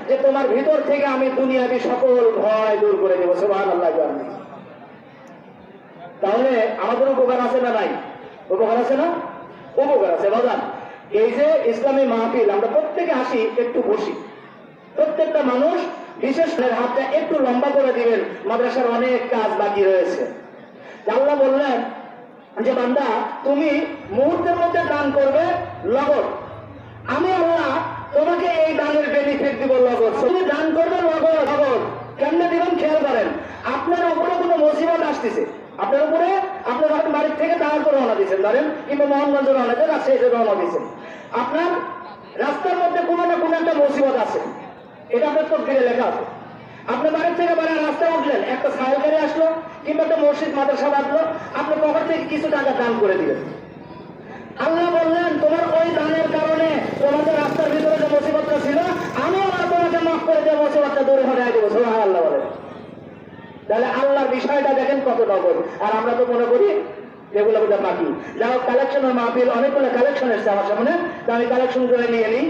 যে তোমার ভিতর থেকে আমি দুনিয়াবি সকল ভয় দূর করে দেবো। সুবহানাল্লাহ। তাহলে আমাদের উপকার আছে না নাই? উপকার আছে না? উপকার আছে বাজান। এই যে ইসলামী মাহফিল, আমরা প্রত্যেকে আসি, একটু বসি, প্রত্যেকটা মানুষ বিশেষ করে হাতটা একটু লম্বা করে দিবেন, মাদ্রাসার অনেক কাজ বাকি রয়েছে। আল্লাহ বললেন যে বান্দা তুমি মুহূর্তের মধ্যে দান করবে নগদ, আমি আল্লাহ তোমাকে এই দানের বেনিফিট দিব নগদ। তুমি দান করবে নগদ। নগদ কেমনে দিবেন খেয়াল করেন। আপনার উপরে কোনো মুসিবত আসতেছে, আপনার উপরে, আপনার বাড়ির থেকে দাঁড় করে রওনা দিচ্ছেন, ধরেন কিংবা মোহনগঞ্জ রওনা দেন, রাজশাহীতে রওনা দিচ্ছেন, আপনার রাস্তার মধ্যে কোনো না কোনো একটা মুসিবত আছে, এটা আপনার তকদিরে লেখা আছে। আপনার বাড়ির থেকে বাড়ি রাস্তায় উঠলেন, একটা সাইকেল গাড়ি আসলো কিংবা একটা মসজিদ মাদ্রাসা বাঁধলো, আপনি পকেট থেকে কিছু টাকা দান করে দিলেন। আল্লাহ বললেন তোমার ওই দানের কারণে তোমাদের রাস্তার ভিতরে যে মুসিবতটা ছিল, আমি আমার তোমাকে মাফ করে যে মুসিবতটা দূরে হটাই দেবো। সুবহানাল্লাহ বলে। তাহলে আল্লাহর বিষয়টা দেখেন কত নগদ। আর আমরা তো মনে করি যেগুলো বোঝা বাকি। যাই হোক, কালেকশনের মাহফিল, অনেকগুলো কালেকশন এসছে আমার সামনে, তো আমি কালেকশন করে নিয়ে নিই।